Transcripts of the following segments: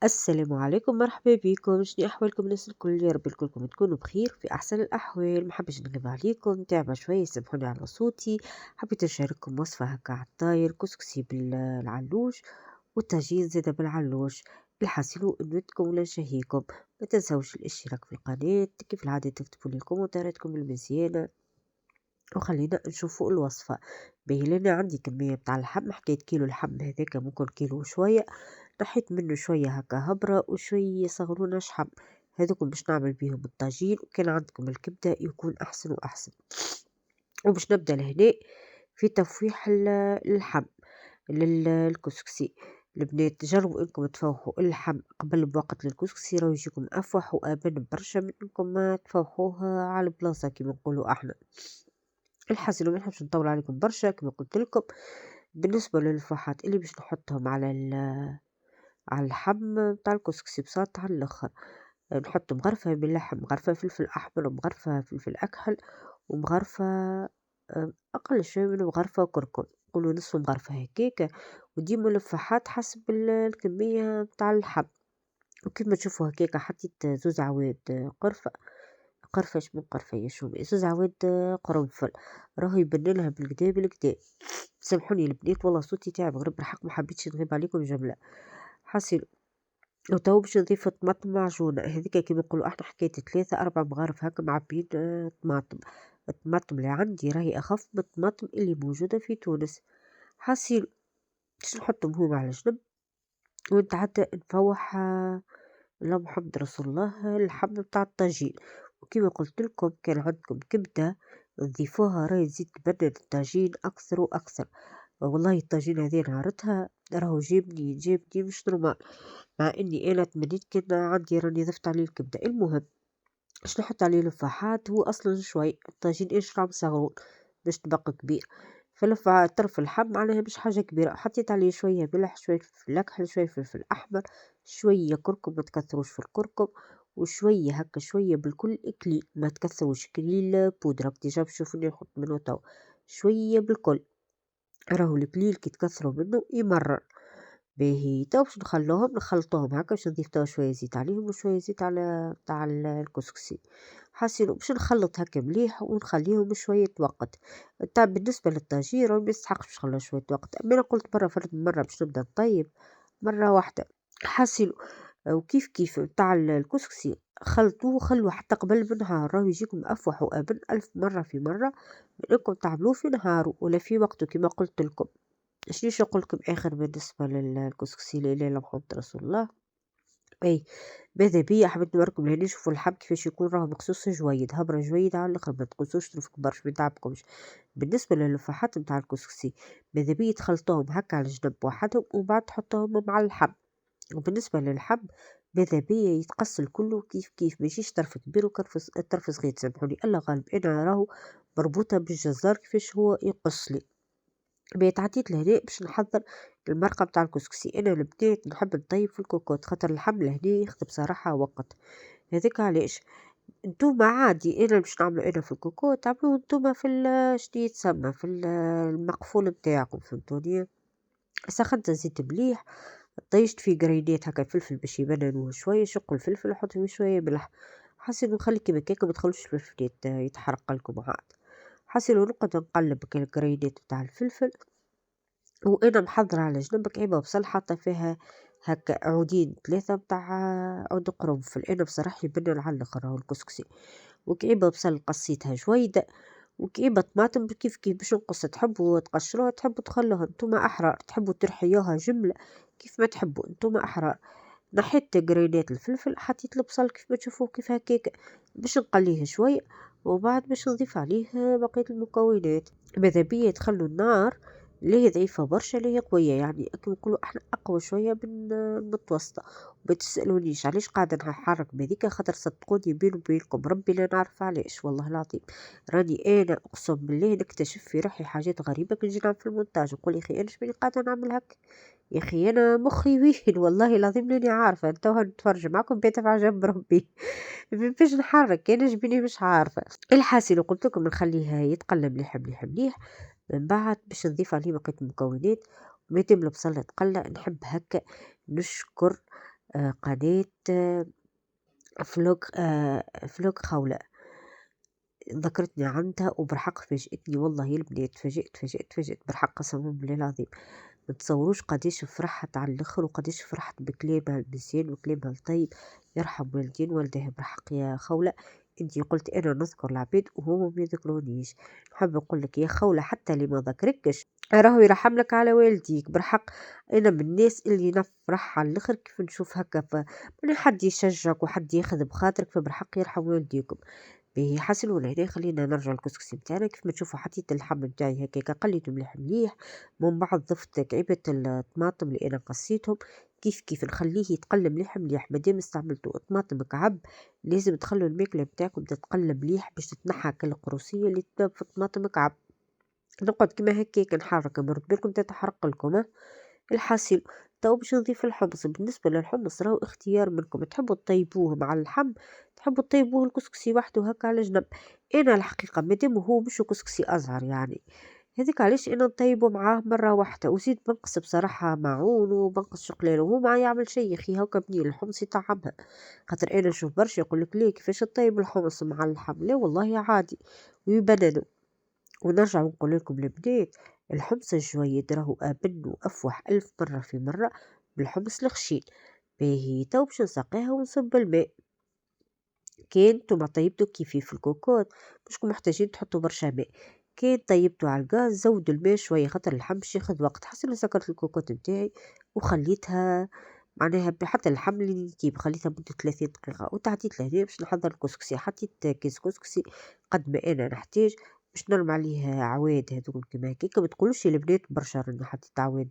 السلام عليكم، مرحبا بكم. شنو أحوالكم الناس الكل؟ يا رب الكلكم تكونوا بخير في أحسن الأحوال. محبش نغيب عليكم، تعبة شوية، سامحوني على صوتي. حبيت نشارككم وصفة هكا عالطاير، كسكسي بالعلوش والطاجين زادا بالعلوش. الحاصل نودكم ولا نشهيكم. ما تنسوش الاشتراك في القناة، كيف العادة تكتبوا لي كومنتاراتكم المزيانة وخلينا نشوفوا الوصفة. باهي لنا عندي كمية بتاع اللحم، حكاية كيلو اللحم هذاك ممكن كيلو وشوية. نحيت منه شوية هكا هبرة وشوية صغرونة شحم، هذوكم باش نعمل بيهم الطاجين. وكان عندكم الكبدة يكون أحسن وأحسن. وباش نبدأ لهنا في تفويح اللحم للكسكسي. البنات جربوا انكم تفوحوا اللحم قبل بوقت للكسكسي، راه يجيكم افوح وابن برشا من انكم ما تفوحوه على البلاصه كما نقولوا احنا. الحاصل ما نحبش نطول عليكم برشا كما قلت لكم. بالنسبه للفحات اللي باش نحطهم على اللحم نتاع الكسكسي بساط على الآخر. نحط مغرفة ملح، مغرفة فلفل أحمر، ومغرفة فلفل أكحل، ومغرفة أقل شوية من مغرفة كركم، نقولو نصف مغرفة هكاكا. وديما الفحات حسب الكمية متاع اللحم. وكيما تشوفوا هكاكا حطيت زوز عواد قرفة، قرفة من قرفة يا شومي، زوز عواد قرنفل. راهو يبنلها بالكدا بالكدا. سامحوني البنات والله صوتي تعب، غير بالحق ما حبيتش نغيب عليكم جملة. حسيت وتوا باش نضيف طماطم معجونة، هاذيكا كيما نقولوا إحنا حكاية 3 4 مغارف هاكا معبيين طماطم. الطماطم اللي عندي راهي أخف من الطماطم اللي موجودة في تونس. حاسين باش نحطهم هما على جنب، ونتعدى نفوح اللهم محمد رسول الله اللحم بتاع الطاجين. وكيما قلت لكم كان عندكم كبدة نضيفوها، راهي تزيد تبنن الطاجين أكثر وأكثر. والله الطاجين هذي نهارتها راهو جابني مش نورمال. مع إني أنا تمنيت كان عندي راني ضفت عليه الكبدة. المهم باش نحط عليه لفاحات، هو أصلا شوي الطاجين إيش راهم صغرون باش تبقى كبير. فلفة طرف اللحم معناها مش حاجة كبيرة، حطيت عليه شوية ملح، شوية فلفل أكحل، شوية فلفل أحمر، شوية كركم، ما تكثروش في الكركم. وشوية هكا شوية بالكل إكليل، ما تكثروش إكليل بودرة ديجا بتشوفوني نحط منه تو شوية بالكل. راهو الإكليل كي تكثروا منه يمرر. باهي تو باش نخلطوهم هكا، باش نضيف توا شوية زيت عليهم وشوية زيت على تاع الكسكسي. حاسين باش نخلط هكا مليح ونخليهم شوية وقت. تا بالنسبة للطاجين راه ميستحقش باش نخليه شوية وقت، أما أنا قلت مرة فرد مرة باش نبدا نطيب مرة واحدة. حاسين وكيف كيف تاع الكسكسي خلطوه خلوه حتى قبل بنهار، راهو يجيكم أفوح وأبن ألف مرة في مرة من إنكم تعملوه في نهاره ولا في وقته كما قلت لكم. شنيش نقول لكم آخر بالنسبة للكسكسي لا إله إلا محمد رسول الله. أي ماذا بيا حبيت نوريكم هنا، شوفوا اللحم كيفاش يكون، راه مقصوص جويد، هبرة جويدة على الآخر، ما تقصوش تنفك برشا ما يتعبكمش. بالنسبة للفحات نتاع الكسكسي ماذا بيا تخلطوهم هكا على جنب وحدهم ومن بعد تحطوهم مع اللحم. وبالنسبة للحم ماذا بيا يتقص الكل كيف كيف، ماشيش طرف كبير طرف صغير، سامحوني الله غالب أنا راهو مربوطة بالجزار كيفاش هو يقص لي. بقيت عديت لهنا باش نحضر المرقة بتاع الكسكسي. انا البنات نحب نطيب في الكوكوط خاطر الحمل هنا ياخد بصراحة وقت. هذاك علاش نتوما عادي انا باش نعملو انا في الكوكوط تعملوه نتوما في شنيا يتسمى في المقفول متاعكم، فهمتوني. سخنت زيت مليح، طيشت فيه قرينات هكا الفلفل باش يبننوه شوية، شق الفلفل وحط فيه شوية ملح. حسن نخلي كيما كيكا ما تخلوش الفلفل يتحرق لكم عاد. حسن ونقعد نقلب القرينات بتاع الفلفل. وأنا محضرة على جنب كعيبة بصل حاطة فيها هكا عودين 3 متاع عود قرنفل، أنا بصراحة يبنوا على الآخر راهو الكسكسي. وكعيبة بصل قصيتها جويدة، وكعيبة طماطم كيف كيف باش نقص، تحبوا تقشروها تحبوا تخلوها نتوما أحرار، تحبوا ترحيوها جملة كيف ما تحبوا نتوما أحرار. نحيت قرينات الفلفل، حطيت البصل كيف ما تشوفوه كيف هكاك باش نقليه شوية، وبعد باش نضيف عليه بقية المكونات. ماذا بيا تخلوا النار لا هي ضعيفة برشا لا هي قوية، يعني كيما نقولوا احنا أقوى شوية من المتوسطة. وما تسألونيش علاش قاعدة نحرك بهذيكا، خاطر صدقوني بيني وبينكم ربي لا نعرف علاش والله العظيم. راني أنا أقسم بالله نكتشف في روحي حاجات غريبة كي نجي نعمل في المونتاج، نقول يا أخي أنا شبيني قاعدة نعمل هكا. يا أخي أنا مخي وين والله العظيم ماني عارفة، توها نتفرج معاكم بيت في عجب ربي. باش نحرك أنا جبيني مش عارفة. الحاصل قلت لكم نخليها يتقلب مليح مليح مليح، من بعد باش نضيف عليه بقية المكونات. ومادام البصلة تقلى نحب هكا نشكر قناة فلوق خولة، ذكرتني عنها وبالحق فاجأتني والله يا البنات، اتفاجأت بالحق قسما بالله العظيم. متصوروش قديش فرحت على الآخر وقديش فرحت بكلامها المزيان وكلامها الطيب. يرحم والدين والديها بالحق يا خولة. انتي قلت انا نذكر العباد وهما ما يذكرونيش. نحب نقول لك يا خولة حتى اللي ما ذكركش راهو يرحم لك على والديك بالحق. انا من الناس اللي نفرح على الاخر كيف نشوف هكا من حد يشجعك وحد ياخذ بخاطرك، فبالحق يرحم والديكم. باهي حسنوا لهنا خلينا نرجع للكسكسي متاعنا. كيف ما تشوفوا حطيت اللحم متاعي هكاكا قليته مليح مليح، من بعد ضفت كعيبة الطماطم اللي انا قصيتهم. كيف نخليه يتقلى مليح مليح مادام استعملتوا طماطم مكعب. لازم تخلوا الماكلة بتاعكم تتقلى مليح باش تتنحى كل القروسية اللي تباب في الطماطم مكعب. نقعد كيما هكاك نحرك مرد بالكم تتحرق لكم الحاصل. تو باش نضيف الحمص. بالنسبة للحمص راهو اختيار منكم، تحبوا تطيبوه مع اللحم، تحبوا تطيبوه الكسكسي وحده هكا على جنب. انا الحقيقة مادام هو مش كسكسي ازهر يعني، هذيك علاش انا نطيبه معاه مرة واحدة وزيد بنقص بصراحة معون وبنقص شقلان وهو ما يعمل شي يا اخي هكا بنين الحمص يطعمها. خاطر انا نشوف برشا يقولك ليه كيفاش تطيب الحمص مع اللحم، لا والله عادي ويبننوا. ونرجع نقول لكم البنات، الحمص الجويد راهو أبن وأفوح ألف مرة في مرة بالحمص الخشين. باهي تو باش نسقيها ونصب الماء. كان نتوما طيبتو كيفي في الكوكوط مشكون محتاجين تحطوا برشا ماء. كان طيبتو على الغاز زودوا الماء شوية خاطر اللحم باش ياخد وقت. حسنا سكرت الكوكوط متاعي وخليتها معناها حتى اللحم اللي نجيب خليتها مدة 30 دقيقة وتعديت لهنا باش نحضر الكسكسي. حطيت كيس كسكسي قد ما أنا نحتاج باش نرمي عليه عواد هذوك كيما هكاكا. متقولوش يا البنات برشا راني حطيت عواد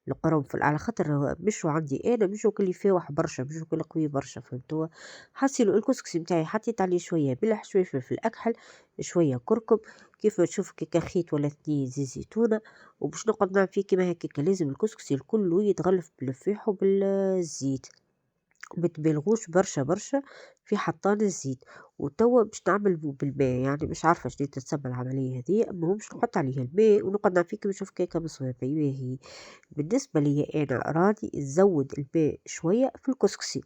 القرنفل على خاطر مشو عندي انا مشو كلي فاوح برشا مشو كلي قوي برشا فهمتوا. حاسيلو الكسكسي متاعي حطيت عليه شوية ملح شوية فلفل أكحل شوية كركم كيف ما تشوف كيكا خيط ولا 2 زيت زيتونة. وباش نقعد نعمل فيه كيما هكاكا لازم الكسكسي الكل يتغلف بالفيح وبالزيت. متبالغوش برشا في حطان الزيت. وتوا باش نعمل بالماء يعني مش عارفة شنو تتسمى العملية هذه. المهم باش نحط عليه الماء ونقعد نعمل فيه كيما نشوف كيكة مصفية باهي. بالنسبة ليا أنا راني نزود الماء شوية في الكسكسي.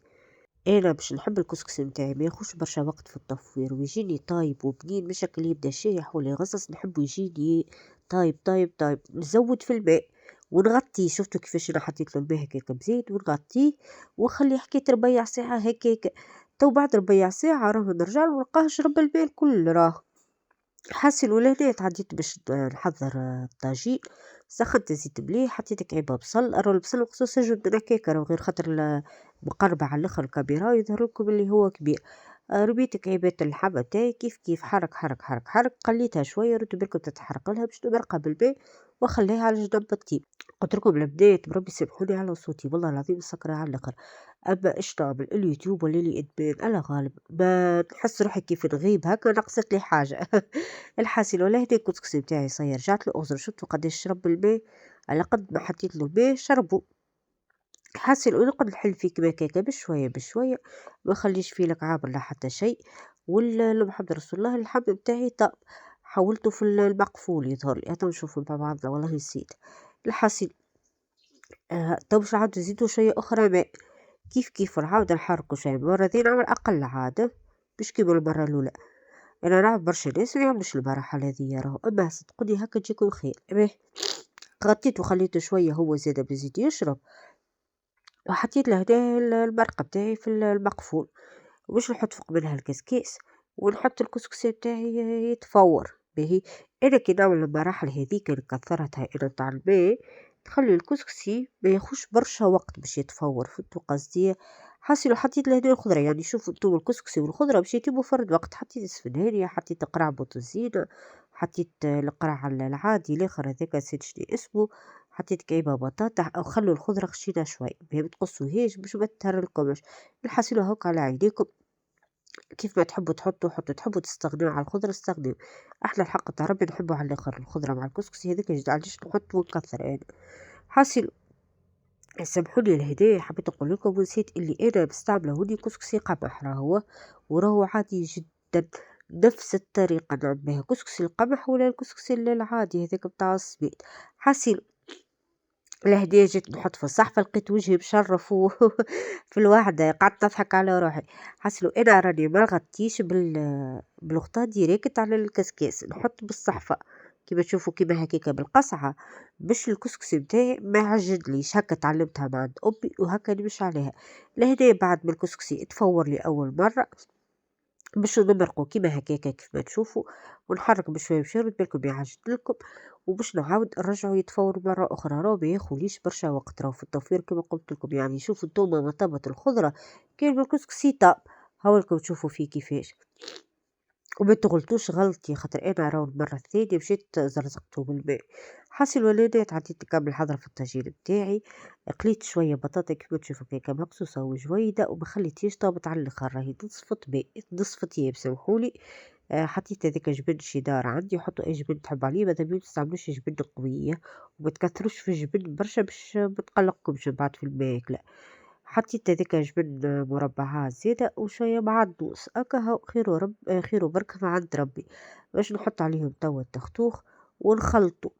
أنا باش نحب الكسكسي متاعي ما ياخدش برشا وقت في التفوير ويجيني طايب وبنين مش هكا اللي يبدا شايح ولا يغصص. نحبه يجيني طايب نزود في الماء ونغطيه. شفتوا كيفاش انا حطيت له الماء هكاك بزيت ونغطيه ونخليه حكاية ربيع ساعة هكاك. تو بعد ربيع ساعة راه نرجع ونلقاه شرب الماء الكل راه. حاسي الولاد تعديت باش نحضر الطاجين. سخنت الزيت مليح حطيت كعيبة بصل. راه البصل مخصوص يجود من هكاكا راه غير خاطر مقربة على الاخر الكاميرا يظهر لكم اللي هو كبير. ربيت كعيبات اللحمة تاعي كيف حرك قليتها شوية ردوا بالكم تتحرق لها باش نمرقها بالماء وخليها على جنب الطيب. قلت لكم البنات بربي سامحوني على صوتي والله العظيم مسكرة على الاخر. اما ايش نعمل اليوتيوب ولا لي ادمان الله غالب ما نحس روحي كيف نغيب هكا نقصت لي حاجة. الحاصل ولا هداك الكسكسي متاعي صاير رجعت له أغزر شفتوا قداش شرب الماء على قد ما حطيت له ماء شربوا. حاصل ونقعد نحل فيه كيما هكاكا بشوية ما نخليش فيه لكعاب ولا حتى شيء. محمد رسول الله اللحم متاعي طاب حولته في المقفول يظهر لي. هاتوا نشوفوا مع بعضنا والله نسيت. الحاصل تو باش نعاودو نزيدو شوية أخرى ماء. كيف نعاود نحركو شوية مرة ثانية نعمل أقل عادة مش كيما المرة الأولى. أنا نعرف برشا ناس ميعملوش المراحل هذيا راهو أما صدقوني هكا تجيكم خير. باهي غطيت وخليته شوية هو زادا بزيد يشرب. وحطيت له هدا المرقة بتاعي في المقفول ومش نحط فوق منها الكسكيس ونحط الكسكسي بتاعي يتفور. باهي أنا كي نعمل المراحل هذيك اللي كثرتها أنا تاع الماء تخلي الكسكسي ما ياخوش برشا وقت باش يتفور فهمتوا قصدي. حاسي لو حطيت له هنا الخضرة يعني شوفوا انتم الكسكسي والخضرة باش يتموا فرد وقت. حطيت السفنارية حطيت قرع بوتزينة حطيت القرع العادي الاخر هذاك نسيت شنو اسمه. حطيت كعيبة بطاطا أو خلوا الخضرة خشينة شوي ما متقصوهاش باش ما تهرلكمش. الحصيلة هوك على عينيكم كيف ما تحبوا تحطوا حطوا تحبوا تستغنوا على الخضرة استغنوا. احنا الحق تاع ربي نحبوا على الاخر الخضرة مع الكسكسي هذاك علاش نحط ونكثر انا. حاصل سامحوني الهدايا حبيت نقول لكم ونسيت اللي انا بستعمله هوني كسكسي قمح راهو وراهو عادي جدا. نفس الطريقة نعمل بها كسكسي القمح ولا الكسكسي العادي هذاك بتاع السميد. حاسين لهدية جيت نحط في الصحفة لقيت وجهي مشرف في الوحدة قعدت نضحك على روحي. حسلو أنا راني ما نغطيش بالغطا ديريكت على الكسكاس نحط بالصحفة كيما تشوفوا كيما هكاكا بالقصعة باش الكسكسي متاعي ما يعجنليش. هكا تعلمتها من عند أمي وهكا نمشي عليها. لهنا بعد ما الكسكسي تفور لي أول مرة باش نمرقو كيما هكاكا كيف ما تشوفوا ونحرك بشوية بشوية بالكم يعجن لكم وباش نعاود نرجعو يتفور مرة أخرى. راهو مياخدليش برشا وقت راهو في التوفير كيما قلت لكم. يعني شوفوا انتوما مطابة الخضرة كان بالكسكسي طاب هاولكم تشوفوا فيه كيفاش. وما تغلطوش غلطي خاطر انا راهو المرة الثانية مشيت زرزقته بالماء. حاسي الوليدات عديت نكمل حضرة في الطاجين بتاعي. قليت شوية بطاطا كيما تشوفوا هكا مقصوصة وجويدة وما خليتيش طابت على الاخر راهي نصفت بي نصفت ياب سامحولي. حطيت هذاك جبن شيدار عندي حطوا اي جبن تحبوا عليه ماذا بيا متستعملوش جبن قوية وما تكثروش في الجبن برشا باش متقلقكمش من بعد في الماكلة. حطيت هذاك جبن مربعات زيادة وشوية معدنوس هكا هو خير ورب خير وبركة من عند ربي. باش نحط عليهم توا التختوخ ونخلطو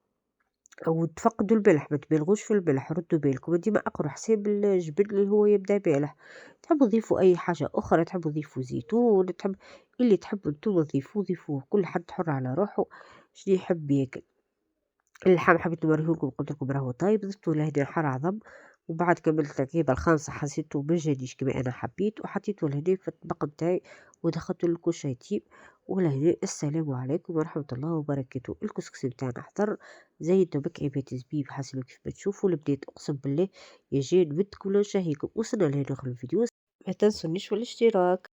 وتفقدوا الملح ما تبالغوش في الملح ردوا بالكم ديما اقروا حساب الجبن اللي هو يبدا مالح. تحبوا تضيفوا اي حاجة اخرى تحبوا تضيفوا زيتون تحب اللي تحبوا انتم ضيفوه كل حد حر على روحه شنو يحب ياكل. اللحم حبيت نوريهولكم قلت لكم راهو طيب ضفتو لهنا حر عظم وبعد كملت التركيبة الخامسة حسيته ما جانيش كما أنا حبيت وحطيته لهنا في الطبق متاعي ودخلته للكوش يتيم. ولهنا السلام عليكم ورحمة الله وبركاته. الكسكسي متاعنا حضر زينته بكعيبات زبيب حسب كيف ما تشوفوا البنات أقسم بالله يجي نودكم ولا نشهيكم. وصلنا لهنا آخر الفيديو ما تنسونيش في الاشتراك.